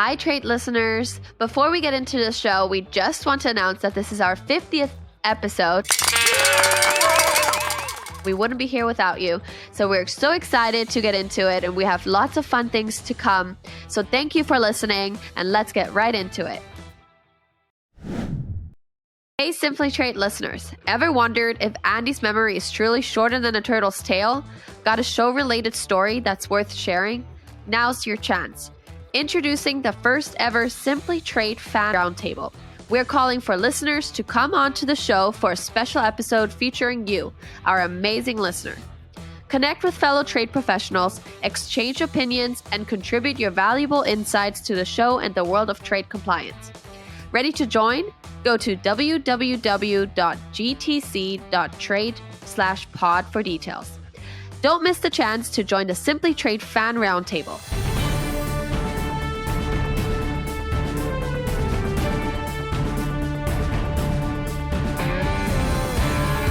Hi, trade listeners. Before we get into the show, we just want to announce that this is our 50th episode. We wouldn't be here without you. So we're so excited to get into it, and we have lots of fun things to come. So thank you for listening, and let's get right into it. Hey, Simply Trade listeners. Ever wondered if Andy's memory is truly shorter than a turtle's tail? Got a show-related story that's worth sharing? Now's your chance. Introducing the first ever Simply Trade Fan Roundtable. We're calling for listeners to come on to the show for a special episode featuring you, our amazing listener. Connect with fellow trade professionals, exchange opinions, and contribute your valuable insights to the show and the world of trade compliance. Ready to join? Go to www.gtc.trade/pod for details. Don't miss the chance to join the Simply Trade Fan Roundtable.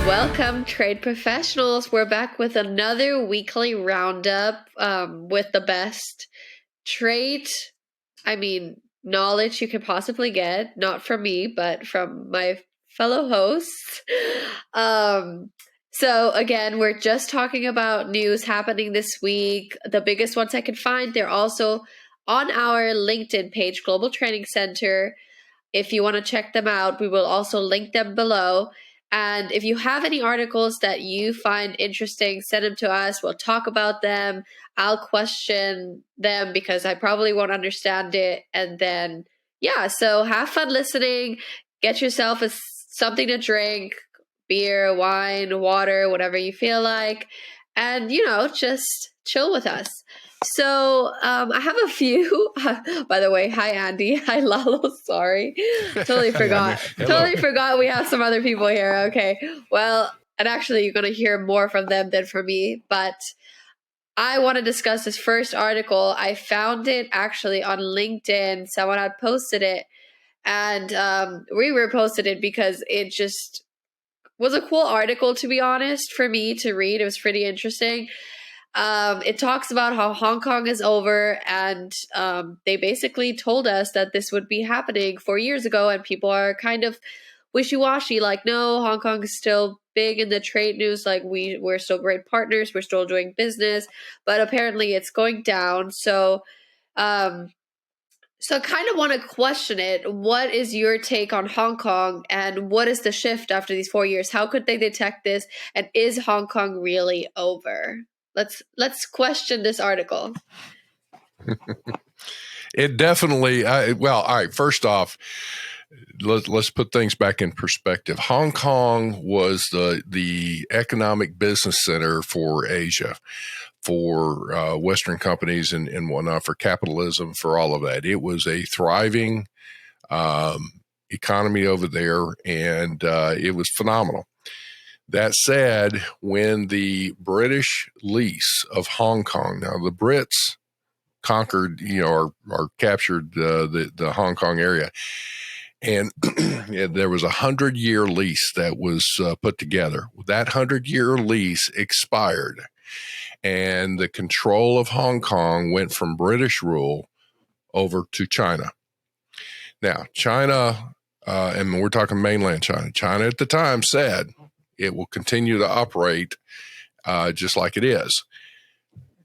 Welcome, trade professionals. We're back with another weekly roundup with the best trade, knowledge you could possibly get, not from me, but from my fellow hosts. So again, we're just talking about news happening this week. The biggest ones I can find, they're also on our LinkedIn page, Global Training Center. If you want to check them out, we will also link them below. And if you have any articles that you find interesting, send them to us. We'll talk about them. I'll question them because I probably won't understand it. And then, so have fun listening. Get yourself something to drink, beer, wine, water, whatever you feel like. And, just chill with us. So I have a few, by the way, hi, Andy. Hi, Lalo. Sorry. Totally forgot. Totally forgot we have some other people here. Okay. Well, and actually you're going to hear more from them than from me, but I want to discuss this first article. I found it actually on LinkedIn. Someone had posted it and we reposted it because it just was a cool article, to be honest, for me to read. It was pretty interesting. It talks about how Hong Kong is over, and they basically told us that this would be happening 4 years ago, and people are kind of wishy-washy, like, no, Hong Kong is still big in the trade news, like we're still great partners, we're still doing business, but apparently it's going down. So I kind of want to question it. What is your take on Hong Kong, and what is the shift after these 4 years? How could they detect this, and is Hong Kong really over? Let's question this article. It definitely, all right, first off, let's put things back in perspective. Hong Kong was the economic business center for Asia, for Western companies and whatnot, for capitalism, for all of that. It was a thriving economy over there, and it was phenomenal. That said, when the British lease of Hong Kong, now the Brits conquered, or captured the Hong Kong area, and there was a 100-year lease that was put together. That 100-year lease expired, and the control of Hong Kong went from British rule over to China. Now, China, and we're talking mainland China. China at the time said it will continue to operate just like it is.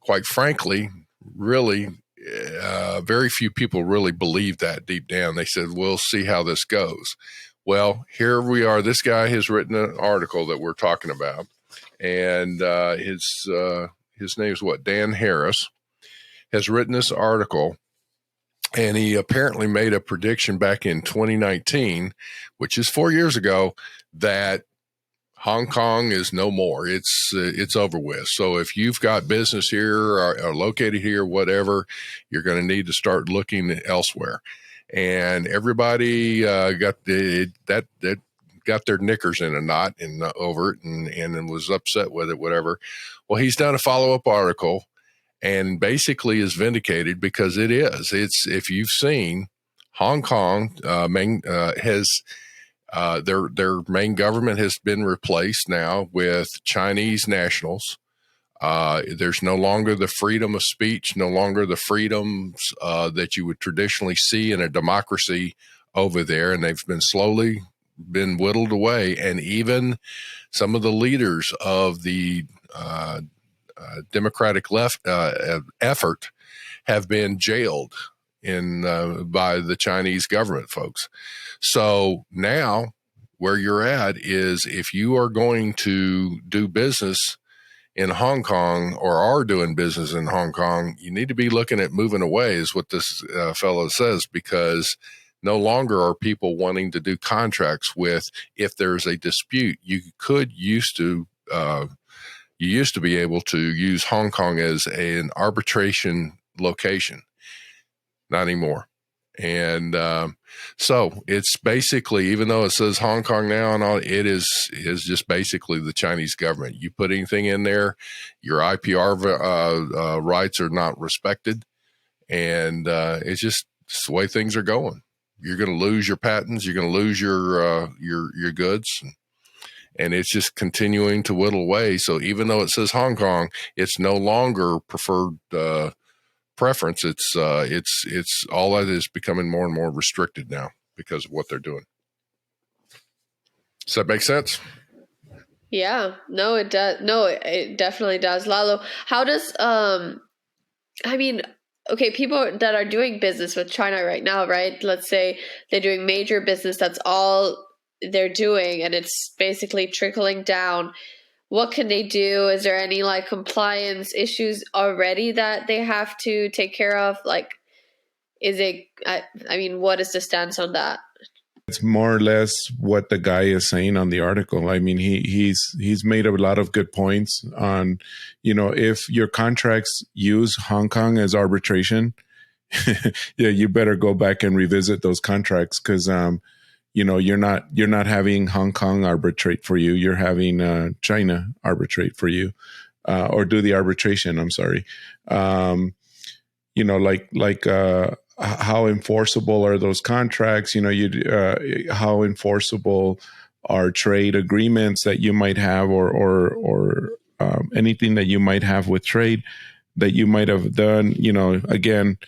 Quite frankly, really, very few people really believe that deep down. They said, we'll see how this goes. Well, here we are. This guy has written an article that we're talking about, and his name is Dan Harris, has written this article, and he apparently made a prediction back in 2019, which is 4 years ago, that Hong Kong is no more. It's over with. So if you've got business here or located here, whatever, you're going to need to start looking elsewhere. And everybody got their knickers in a knot over it and was upset with it, whatever. Well, he's done a follow-up article and basically is vindicated, because it is. It's, if you've seen, Hong Kong has their main government has been replaced now with Chinese nationals. There's no longer the freedom of speech, no longer the freedoms that you would traditionally see in a democracy over there, and they've been slowly been whittled away. And even some of the leaders of the democratic left effort have been jailed by the Chinese government folks. So now where you're at is, if you are going to do business in Hong Kong or are doing business in Hong Kong, you need to be looking at moving away, is what this fellow says, because no longer are people wanting to do contracts with, if there's a dispute. You used to be able to use Hong Kong as an arbitration location. Not anymore. And so it's basically, even though it says Hong Kong now and all, it is just basically the Chinese government. You put anything in there, your IPR rights are not respected, and it's just the way things are going. You're going to lose your patents. You're going to lose your goods, and it's just continuing to whittle away. So even though it says Hong Kong, it's no longer preferred preference. It's all that is becoming more and more restricted now because of what they're doing. Does that make sense? Yeah, no, it does. No, it definitely does. Lalo, how does, I mean, okay, people that are doing business with China right now, right? Let's say they're doing major business. That's all they're doing, and it's basically trickling down. What can they do? Is there any like compliance issues already that they have to take care of? Like, is it, I mean, what is the stance on that? It's more or less what the guy is saying on the article. I mean, he's made a lot of good points on, if your contracts use Hong Kong as arbitration, yeah, you better go back and revisit those contracts, because you're not having Hong Kong arbitrate for you. You're having China arbitrate for you, or do the arbitration. I'm sorry. How enforceable are those contracts? How enforceable are trade agreements that you might have, or anything that you might have with trade that you might have done. Again,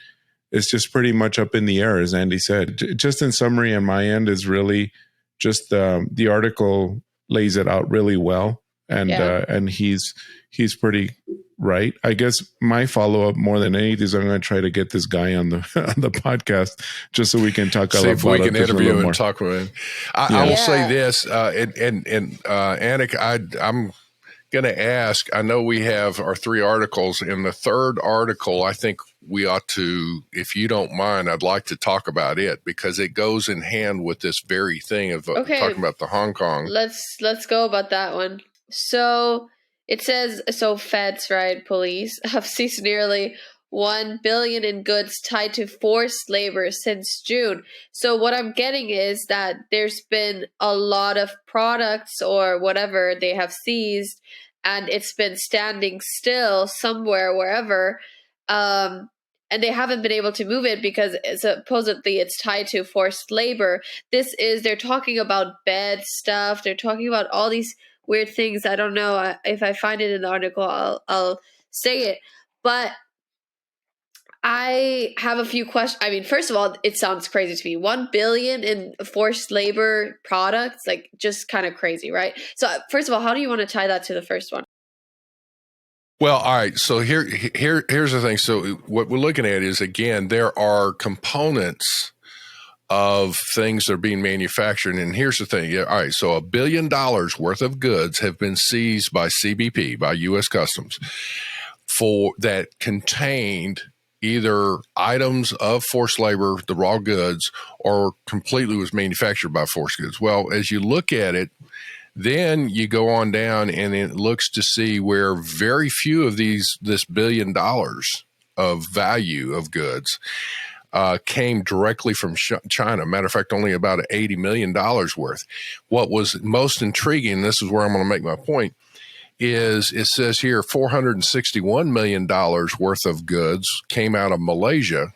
it's just pretty much up in the air, as Andy said. Just in summary, on my end, is really just the article lays it out really well, and he's pretty right. I guess my follow up, more than anything, is I'm going to try to get this guy on the on the podcast just so we can talk about it. See if we can interview and talk with him. I will say this, and Anik, I'm going to ask. I know we have our 3 articles. In the 3rd article, I think we ought to, if you don't mind, I'd like to talk about it, because it goes in hand with this very thing of talking about the Hong Kong. Let's go about that one. So it says, feds, right, police, have seized nearly 1 billion in goods tied to forced labor since June. So what I'm getting is that there's been a lot of products or whatever they have seized, and it's been standing still somewhere, wherever, and they haven't been able to move it because supposedly it's tied to forced labor. They're talking about bed stuff. They're talking about all these weird things. I don't know if I find it in the article, I'll say it. But I have a few questions. I mean, first of all, it sounds crazy to me. 1 billion in forced labor products, like, just kind of crazy, right? So first of all, how do you want to tie that to the first one? Well, all right. So here's the thing. So what we're looking at is, again, there are components of things that are being manufactured. And here's the thing. All right. So $1 billion worth of goods have been seized by CBP, by U.S. Customs, that contained either items of forced labor, the raw goods, or completely was manufactured by forced goods. Well, as you look at it, then you go on down and it looks to see where very few of this $1 billion of value of goods came directly from China. Matter of fact, only about $80 million worth. What was most intriguing, this is where I'm going to make my point, is it says here $461 million worth of goods came out of Malaysia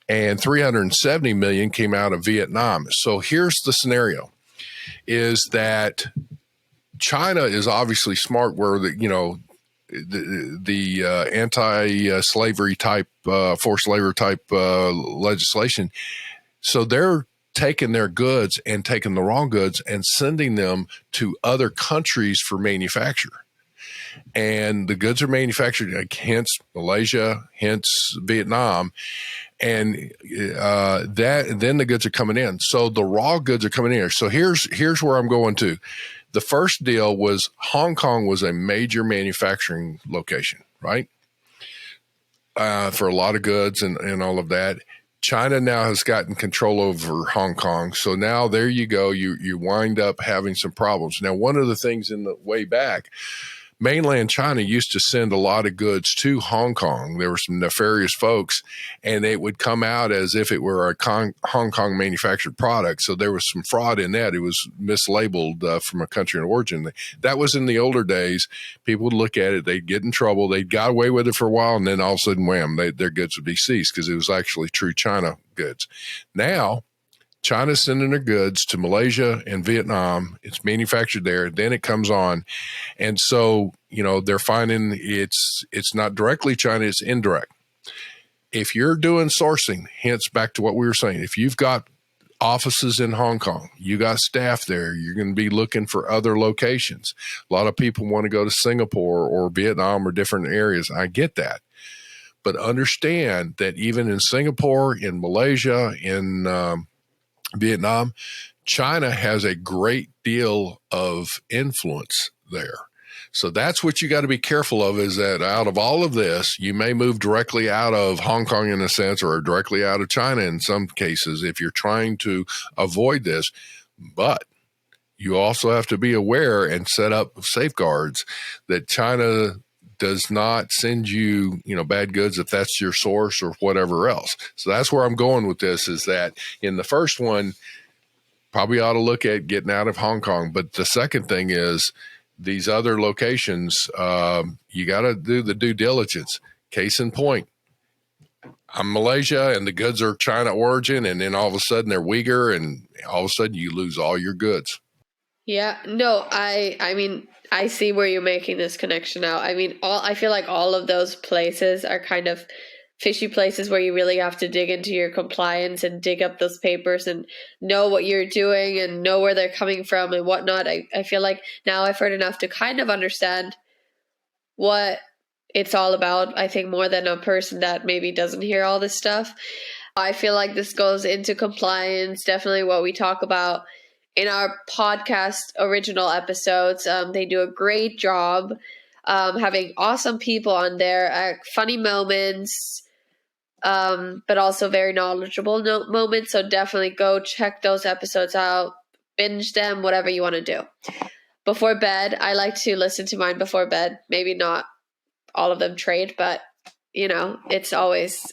and $370 million came out of Vietnam. So here's the scenario, is that China is obviously smart, where the anti-slavery type, forced labor type legislation. So they're taking their goods and taking the raw goods and sending them to other countries for manufacture. And the goods are manufactured, hence Malaysia, hence Vietnam. And then the goods are coming in. So the raw goods are coming in. So here's where I'm going to. The first deal was Hong Kong was a major manufacturing location, right? For a lot of goods and all of that. China now has gotten control over Hong Kong. So now there you go. You wind up having some problems. Now, one of the things in the way back, mainland China used to send a lot of goods to Hong Kong. There were some nefarious folks, and it would come out as if it were a Hong Kong manufactured product. So there was some fraud in that. It was mislabeled from a country of origin. That was in the older days. People would look at it, they'd get in trouble, they'd got away with it for a while, and then all of a sudden, wham, their goods would be seized because it was actually true China goods. Now, China's sending their goods to Malaysia and Vietnam. It's manufactured there. Then it comes on. And so, they're finding it's not directly China, it's indirect. If you're doing sourcing, hence back to what we were saying, if you've got offices in Hong Kong, you got staff there, you're going to be looking for other locations. A lot of people want to go to Singapore or Vietnam or different areas. I get that. But understand that even in Singapore, in Malaysia, in Vietnam, China has a great deal of influence there. So that's what you got to be careful of, is that out of all of this, you may move directly out of Hong Kong in a sense, or directly out of China in some cases if you're trying to avoid this. But you also have to be aware and set up safeguards that China does not send you, bad goods if that's your source or whatever else. So that's where I'm going with this, is that in the first one, probably ought to look at getting out of Hong Kong. But the second thing is these other locations, you got to do the due diligence. Case in point, I'm Malaysia and the goods are China origin, and then all of a sudden they're Uyghur, and all of a sudden you lose all your goods. Yeah, no, I mean, I see where you're making this connection now. I mean, I feel like all of those places are kind of fishy places where you really have to dig into your compliance and dig up those papers and know what you're doing and know where they're coming from and whatnot. I feel like now I've heard enough to kind of understand what it's all about. I think more than a person that maybe doesn't hear all this stuff. I feel like this goes into compliance, definitely what we talk about in our podcast original episodes. They do a great job having awesome people on there, funny moments, but also very knowledgeable moments. So definitely go check those episodes out, binge them, whatever you want to do. Before bed, I like to listen to mine before bed. Maybe not all of them trade, but it's always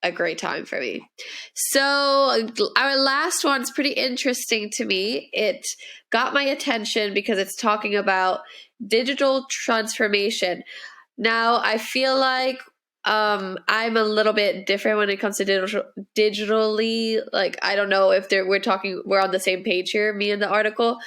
a great time for me. So our last one's pretty interesting to me. It got my attention because it's talking about digital transformation. Now, I feel like I'm a little bit different when it comes to digitally. Like, I don't know if we're on the same page here, me and the article,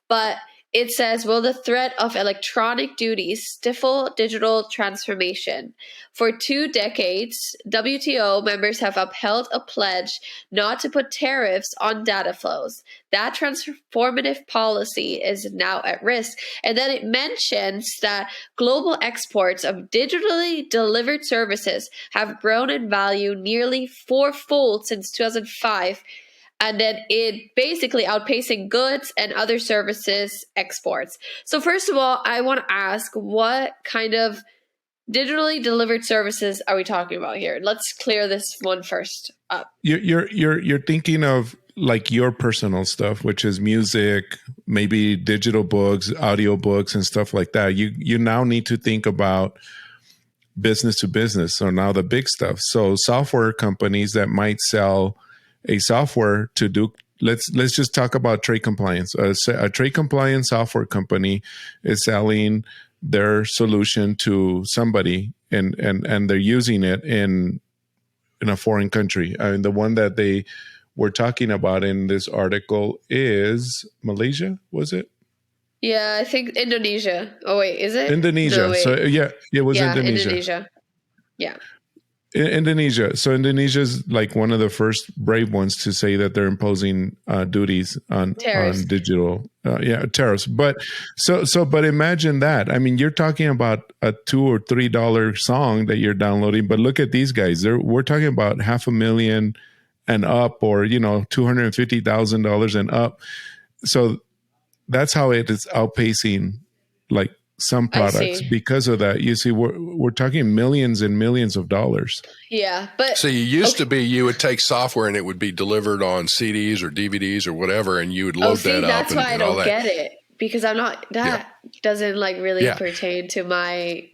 but it says, will the threat of electronic duties stifle digital transformation? For 2 decades, WTO members have upheld a pledge not to put tariffs on data flows. That transformative policy is now at risk. And then it mentions that global exports of digitally delivered services have grown in value nearly 4-fold since 2005. And then it basically outpacing goods and other services exports. So first of all, I want to ask, what kind of digitally delivered services are we talking about here? Let's clear this one first up. You're thinking of like your personal stuff, which is music, maybe digital books, audio books, and stuff like that. You now need to think about business to business. So now the big stuff. So software companies that might sell a software to do, let's just talk about trade compliance. A trade compliance software company is selling their solution to somebody, and they're using it in a foreign country. The one that they were talking about in this article is Malaysia, was it? Yeah, I think Indonesia. Oh wait, is it? No, Indonesia. So wait. yeah, it was Yeah, Indonesia. Indonesia. Yeah. Indonesia. So Indonesia is like one of the first brave ones to say that they're imposing duties Tariffs. on digital, tariffs. But but imagine that. I mean, you're talking about a $2 or $3 song that you're downloading, but look at these guys. We're talking about $500,000 and up, or $250,000 and up. So that's how it is outpacing like some I products see. because of that. You see, we're talking millions and millions of dollars. Yeah, but So you used to be, you would take software and it would be delivered on CDs or DVDs or whatever, and you would load see, that up that's why I and all don't that. get it, because I'm not that doesn't like really pertain to my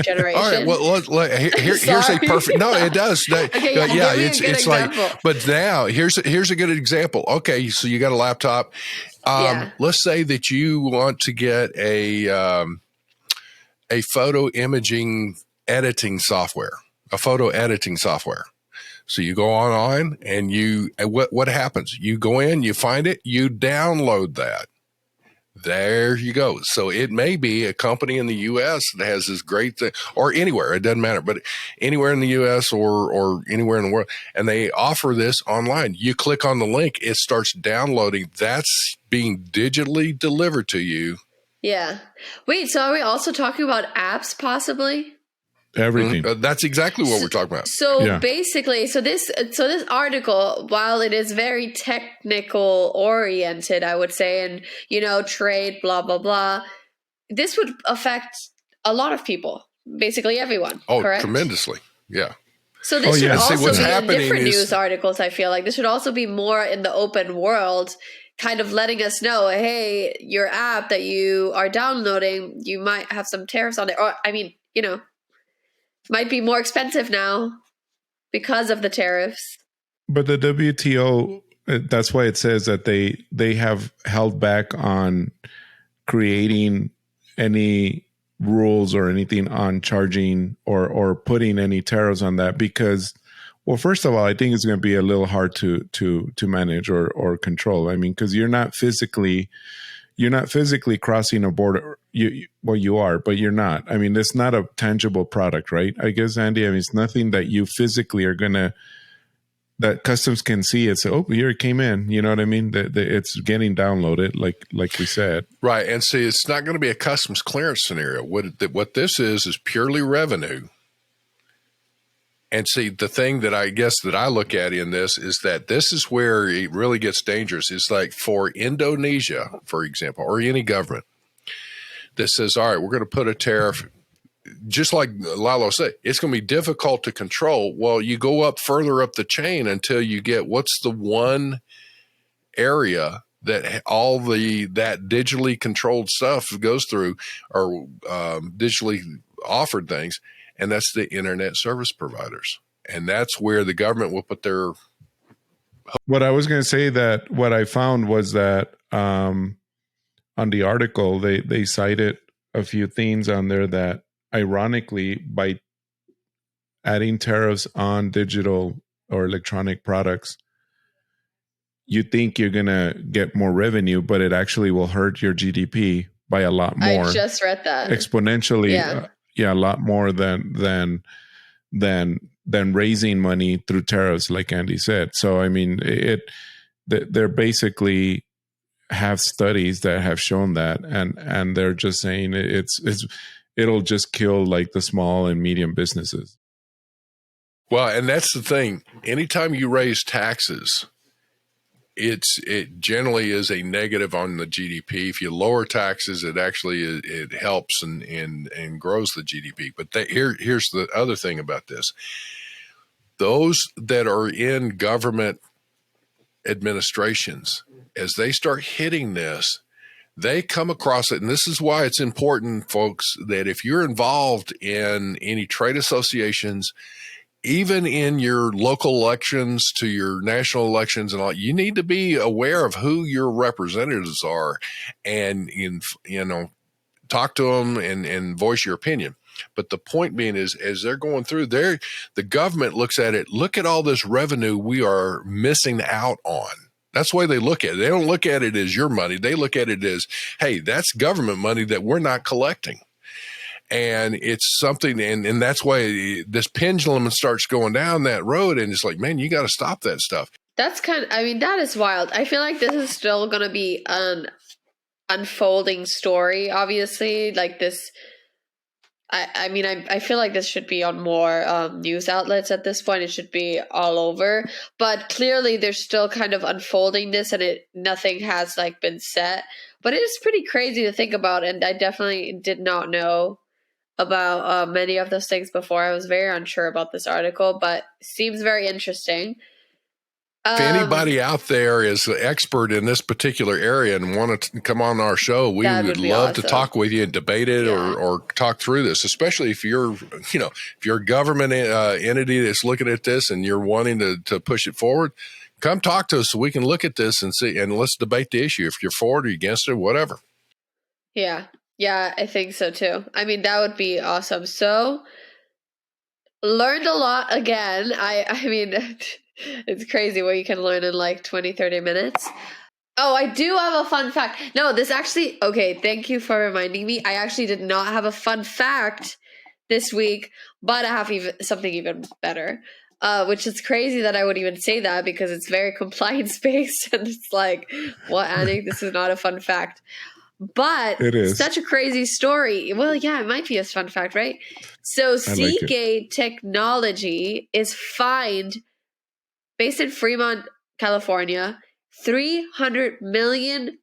generation. All right. Well, here's a perfect. No, it does. Okay, yeah, yeah, give me a good it's example. like. But now here's a good example. Okay, so you got a laptop. Let's say that you want to get a photo imaging editing software, a photo editing software. So you go online and what happens? You go in, you find it, you download that. There you go. So it may be a company in the U.S. that has this great thing, or anywhere, it doesn't matter, but anywhere in the U.S. or anywhere in the world, and they offer this online. You click on the link, it starts downloading. That's being digitally delivered to you. Yeah. Wait, so are we also talking about apps possibly? Everything. That's exactly what we're talking about. So basically, so this article, while it is very technical oriented, I would say, and trade, blah blah blah, this would affect a lot of people, basically everyone. Oh, correct? Tremendously, yeah. So this should also what's be in happening different is, news articles. I feel like this should also be more in the open world, kind of letting us know, hey, your app that you are downloading, you might have some tariffs on it, or I mean, might be more expensive now because of the tariffs. But the WTO, that's why it says that they have held back on creating any rules or anything on charging or putting any tariffs on that, because, well, first of all, I think it's going to be a little hard to manage or control. I mean, because you're not physically crossing a border. You are, but you're not. I mean, it's not a tangible product, right? I guess, Andy, I mean, it's nothing that you physically are that customs can see. It's, oh, here it came in. You know what I mean? It's getting downloaded, like we said. Right. And see, it's not going to be a customs clearance scenario. What this is purely revenue. And see, the thing that I guess that I look at in this is that this is where it really gets dangerous. It's like for Indonesia, for example, or any government that says, all right, we're going to put a tariff, just like Lalo said, it's going to be difficult to control. Well, you go up further up the chain until you get what's the one area that all that digitally controlled stuff goes through, or digitally offered things. And that's the internet service providers. And that's where the government will put their... What I was going to say, that what I found was that on the article, they cited a few things on there that, ironically, by adding tariffs on digital or electronic products, you think you're going to get more revenue, but it actually will hurt your GDP by a lot more. I just read that. Exponentially. A lot more than raising money through tariffs, like Andy said. So, I mean, they're basically have studies that have shown that, and they're just saying it'll just kill like the small and medium businesses. Well, and that's the thing. Anytime you raise taxes, it generally is a negative on the GDP. If you lower taxes, it actually it helps and grows the GDP. But here's the other thing about this: those that are in government administrations, as they start hitting this, they come across it. And this is why it's important, folks, that if you're involved in any trade associations, even in your local elections to your national elections and all, you need to be aware of who your representatives are, and talk to them and voice your opinion. But the point being is, as they're going through there, the government looks at it, look at all this revenue we are missing out on. That's the way they look at it. They don't look at it as your money. They look at it as, hey, that's government money that we're not collecting. And it's something, and that's why this pendulum starts going down that road. And it's like, man, you got to stop that stuff. That's that is wild. I feel like this is still going to be an unfolding story, obviously. Like this, I feel like this should be on more news outlets at this point. It should be all over. But clearly they're still kind of unfolding this, and nothing has like been set. But it is pretty crazy to think about, and I definitely did not know about many of those things before. I was very unsure about this article, but seems very interesting. If anybody out there is an expert in this particular area and want to come on our show, we would love to talk with you and debate it or talk through this, especially if you're a government entity that's looking at this and you're wanting to push it forward. Come talk to us so we can look at this and see, and let's debate the issue. If you're for it or against it, whatever. Yeah, I think so too. I mean, that would be awesome. So, learned a lot again. I mean, it's crazy what you can learn in like 20, 30 minutes. Oh, I do have a fun fact. No, this actually, okay, thank you for reminding me. I actually did not have a fun fact this week, but I have something even better, which is crazy that I would even say that because it's very compliance-based, and it's like, what, Annie? This is not a fun fact. But it is such a crazy story. Well, yeah, it might be a fun fact, right? So Seagate Technology is fined, based in Fremont, California, $300 million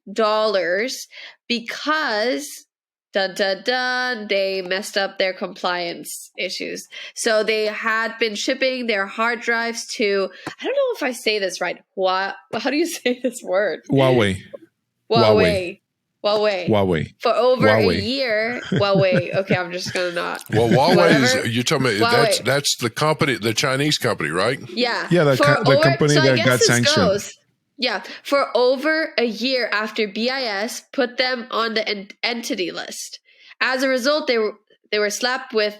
because they messed up their compliance issues. So they had been shipping their hard drives to, I don't know if I say this right. How do you say this word? Huawei. For over a year. Huawei. Okay, I'm just gonna not. Well, Huawei is, you're talking about, that's the company, the Chinese company, right? Yeah. Yeah, the company that got sanctioned. Yeah, for over a year after BIS put them on the entity list. As a result, they were slapped with,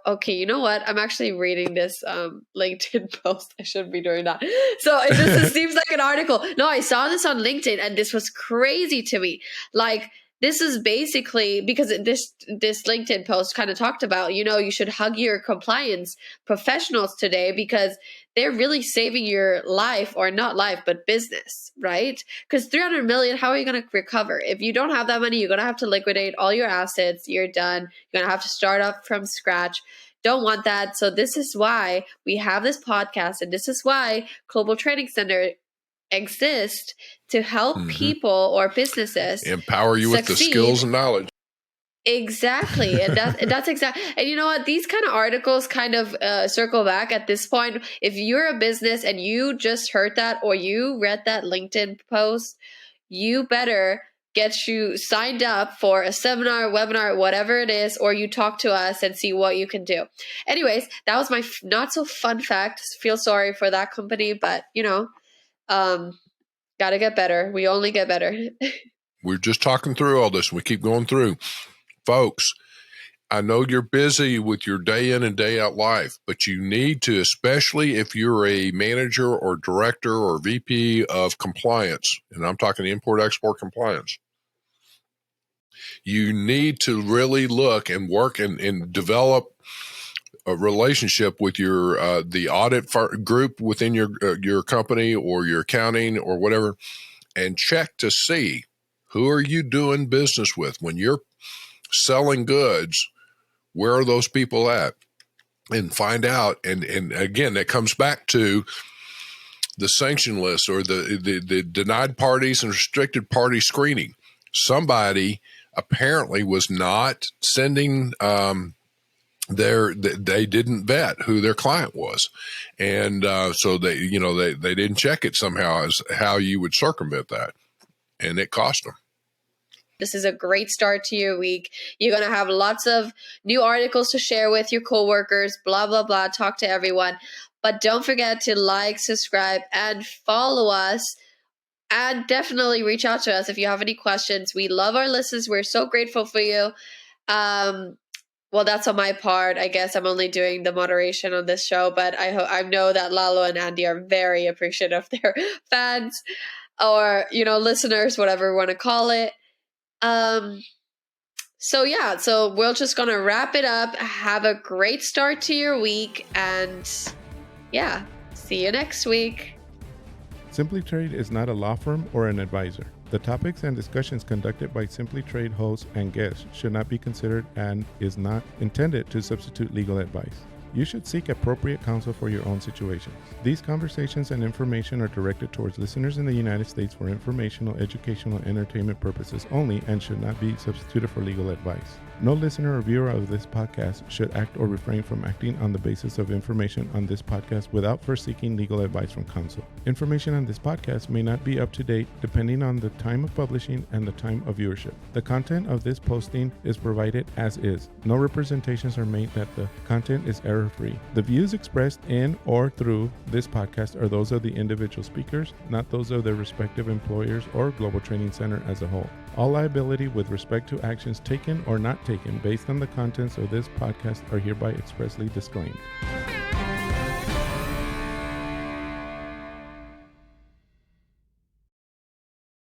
okay, you know what? I'm actually reading this LinkedIn post. I shouldn't be doing that. So it just seems like an article. No, I saw this on LinkedIn and this was crazy to me. Like, this is basically because this LinkedIn post kind of talked about, you should hug your compliance professionals today because they're really saving your life, or not life, but business, right? Because $300 million, how are you going to recover? If you don't have that money, you're going to have to liquidate all your assets. You're done. You're going to have to start up from scratch. Don't want that. So this is why we have this podcast, and this is why Global Training Center exist, to help people or businesses empower you with the skills and knowledge. Exactly. And that's exactly. And you know what? These kind of articles kind of circle back at this point. If you're a business and you just heard that or you read that LinkedIn post, you better get you signed up for a seminar, webinar, whatever it is, or you talk to us and see what you can do. Anyways, that was my not so fun fact. Feel sorry for that company, but gotta get better. We only get better. We're just talking through all this. We keep going through. Folks, I know you're busy with your day in and day out life, but you need to, especially if you're a manager or director or VP of compliance, and I'm talking import-export compliance, you need to really look and work and develop a relationship with your the audit group within your company or your accounting or whatever, and check to see who are you doing business with when you're selling goods. Where are those people at? And find out. And again, that comes back to the sanction list or the denied parties and restricted party screening. Somebody apparently was not sending they didn't vet who their client was, and so they didn't check it somehow as how you would circumvent that, and it cost them. This is a great start to your week. You're going to have lots of new articles to share with your coworkers, blah, blah, blah, talk to everyone. But don't forget to like, subscribe, and follow us. And definitely reach out to us if you have any questions. We love our listeners. We're so grateful for you. Well, that's on my part. I guess I'm only doing the moderation on this show, but I know that Lalo and Andy are very appreciative of their fans or, listeners, whatever we want to call it. So we're just going to wrap it up. Have a great start to your week, and see you next week. Simply Trade is not a law firm or an advisor. The topics and discussions conducted by Simply Trade hosts and guests should not be considered and is not intended to substitute legal advice. You should seek appropriate counsel for your own situations. These conversations and information are directed towards listeners in the United States for informational, educational, and entertainment purposes only and should not be substituted for legal advice. No listener or viewer of this podcast should act or refrain from acting on the basis of information on this podcast without first seeking legal advice from counsel. Information on this podcast may not be up to date depending on the time of publishing and the time of viewership. The content of this posting is provided as is. No representations are made that the content is error-free. The views expressed in or through this podcast are those of the individual speakers, not those of their respective employers or Global Training Center as a whole. All liability with respect to actions taken or not taken based on the contents of this podcast are hereby expressly disclaimed.